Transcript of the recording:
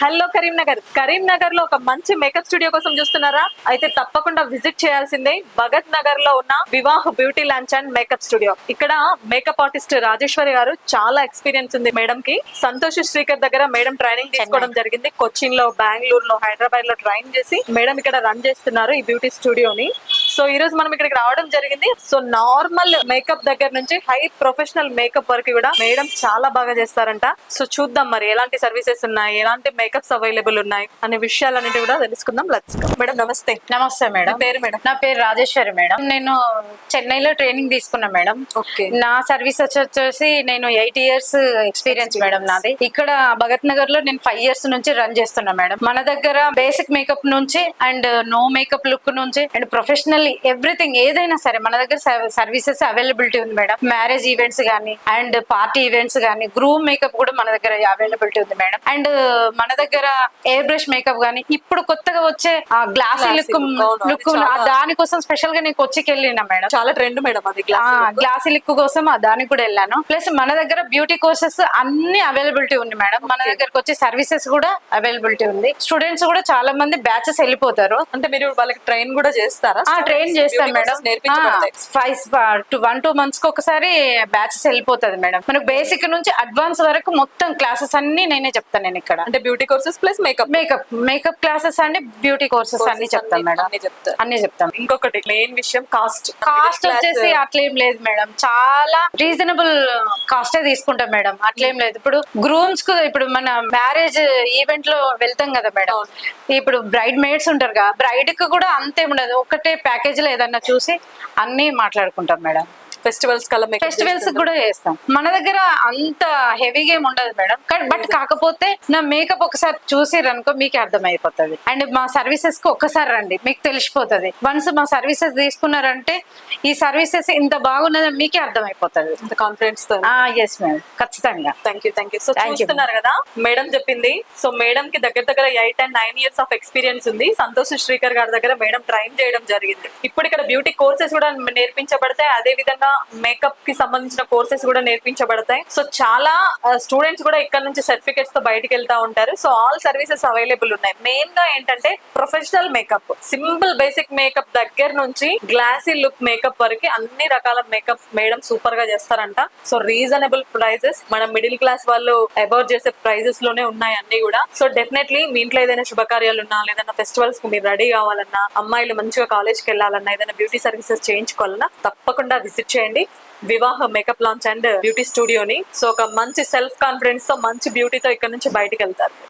Hello Karimnagar లో ఒక మంచి మేకప్ స్టూడియో కోసం చూస్తున్నారా? అయితే తప్పకుండా విజిట్ చేయాల్సిందే భగత్ నగర్ లో ఉన్న Vivah beauty launch and makeup studio. ఇక్కడ మేకప్ ఆర్టిస్ట్ రాజేశ్వరి గారు చాలా ఎక్స్పీరియన్స్ ఉంది మేడం కి. సంతోష్ శ్రీకర్ దగ్గర మేడం ట్రైనింగ్ తీసుకోవడం జరిగింది. కొచ్చిన్ లో, బెంగళూరు లో, హైదరాబాద్ లో ట్రైన్ చేసి మేడం ఇక్కడ రన్ చేస్తున్నారు ఈ బ్యూటీ స్టూడియోని. సో ఈ రోజు మనం ఇక్కడికి రావడం జరిగింది. సో నార్మల్ మేకప్ దగ్గర నుంచి హై ప్రొఫెషనల్ మేకప్ వరకు కూడా మేడం చాలా బాగా చేస్తారంట. సో చూద్దాం మరి ఎలాంటి సర్వీసెస్ ఉన్నాయి, ఎలాంటి మేకప్స్ అవైలబుల్ ఉన్నాయి అనే విషయాలన్నిటి కూడా తెలుసుకుందాం. Let's go. మేడం నమస్తే. నమస్తే మేడం. పేరు మేడం? నా పేరు రాజేశ్వరి మేడం. నేను చెన్నైలో ట్రైనింగ్ తీసుకున్నా మేడం. ఓకే. నా సర్వీస్ వచ్చేసి నేను 8 years ఎక్స్పీరియన్స్ మేడం నాది. ఇక్కడ భగత్ నగర్ లో నేను 5 years నుంచి రన్ చేస్తున్నా మేడం. మన దగ్గర బేసిక్ మేకప్ నుంచి అండ్ నో మేకప్ లుక్ నుంచి అండ్ ప్రొఫెషనల్ ఎవ్రీథింగ్ ఏదైనా సరే మన దగ్గర సర్వీసెస్ అవైలబిలిటీ ఉంది మేడం. మ్యారేజ్ ఈవెంట్స్ గానీ అండ్ పార్టీ ఈవెంట్స్ గానీ గ్రూమ్ మేకప్ కూడా మన దగ్గర అవైలబిలిటీ ఉంది మేడం. అండ్ మన దగ్గర ఎయిర్ బ్రష్ మేకప్ గానీ ఇప్పుడు కొత్తగా వచ్చే గ్లాసీ లుక్ దానికోసం స్పెషల్ గా నేను కొచ్చికి వెళ్ళినా మేడం. చాలా ట్రెండ్ మేడం అది గ్లాసీ లుక్ కోసం దానికి కూడా వెళ్ళాను. ప్లస్ మన దగ్గర బ్యూటీ కోర్సెస్ అన్ని అవైలబిలిటీ ఉంది మేడం. మన దగ్గరకు వచ్చే సర్వీసెస్ కూడా అవైలబిలిటీ ఉంది. స్టూడెంట్స్ కూడా చాలా మంది బ్యాచెస్ వెళ్ళిపోతారు. అంటే మీరు వాళ్ళకి ట్రైన్ కూడా చేస్తారా? ట్రైన్ చేస్తాం మేడం. 1-2 months కి ఒకసారి బ్యాచెస్ వెళ్ళిపోతుంది మేడం. మనకు బేసిక్ నుంచి అడ్వాన్స్ వరకు మొత్తం క్లాసెస్ అన్ని నేనే చెప్తాను. నేను ఇక్కడ అంటే beauty courses plus makeup classes అండి, బ్యూటీ కోర్సెస్ అన్ని చెప్తాం మేడం. అన్ని చెప్తాం. ఇంకొకటి మెయిన్ విషయం కాస్ట్ వచ్చేసి అట్లేం లేదు మేడం. చాలా రీజనబుల్ కాస్టే తీసుకుంటాం మేడం. అట్లేం లేదు. ఇప్పుడు గ్రూమ్స్ కు ఇప్పుడు మన మ్యారేజ్ ఈవెంట్ లో వెళ్తాం కదా మేడం. ఇప్పుడు బ్రైడ్ మేడ్స్ ఉంటారు కదా, బ్రైడ్ కి కూడా అంతే ఉండదు. ఒకటే ప్యాకేజ్ లో ఏదన్నా చూసి అన్ని మాట్లాడుకుంటాం మేడం. ఫెస్టివల్స్ కూడా చేస్తాం. మన దగ్గర అంత హెవీగా ఏమి ఉండదు మేడం. బట్ కాకపోతే నా మేకప్ ఒకసారి చూసిరనుకో మీకే అర్థమైపోతుంది. అండ్ మా సర్వీసెస్ కి ఒక్కసారి రండి, మీకు తెలిసిపోతుంది. వన్స్ మా సర్వీసెస్ తీసుకున్నారంటే ఈ సర్వీసెస్ ఇంత బాగున్నదని మీకే అర్థమైపోతుంది. కాన్ఫిడెన్స్ తో. ఎస్ మేడం, ఖచ్చితంగా. Thank you. సో చూస్తున్నారు కదా మేడం చెప్పింది. సో మేడం కి దగ్గర 8 and 9 years ఆఫ్ ఎక్స్పీరియన్స్ ఉంది. సంతోష్ శ్రీకర్ గారి దగ్గర మేడం ట్రైన్ చేయడం జరిగింది. ఇప్పుడు ఇక్కడ బ్యూటీ కోర్సెస్ కూడా నేర్పించబడతాయి. అదే విధంగా మేకప్ కి సంబంధించిన కోర్సెస్ కూడా నేర్పించబడతాయి. సో చాలా స్టూడెంట్స్ కూడా ఇక్కడ నుంచి సర్టిఫికేట్స్ తో బయటకు వెళ్తా ఉంటారు. సో ఆల్ సర్వీసెస్ అవైలబుల్ ఉన్నాయి. మెయిన్ గా ఏంటంటే professional makeup, simple basic makeup దగ్గర నుంచి గ్లాసీ లుక్ మేకప్ వరకు అన్ని రకాల మేకప్ మేడం సూపర్ గా చేస్తారంట. సో రీజనబుల్ ప్రైజెస్, మనం మిడిల్ క్లాస్ వాళ్ళు అబౌట్ చేసే ప్రైజెస్ లోనే ఉన్నాయి అన్ని కూడా. సో డెఫినెట్లీ మీ ఇంట్లో ఏదైనా శుభకార్యాలు ఉన్నా, లేదన్నా ఫెస్టివల్స్ కి మీరు రెడీ కావాలన్నా, అమ్మాయిలు మంచిగా కాలేజ్కి వెళ్ళాలన్నా, ఏదైనా బ్యూటీ సర్వీసెస్ చేయించుకోవాలన్నా తప్పకుండా విజిట్ చేయండి Vivaha makeup lounge and beauty స్టూడియోని. సో ఒక మంచి సెల్ఫ్ కాన్ఫిడెన్స్ తో, మంచి బ్యూటీతో ఇక్కడ నుంచి బయటకు వెళ్తారు.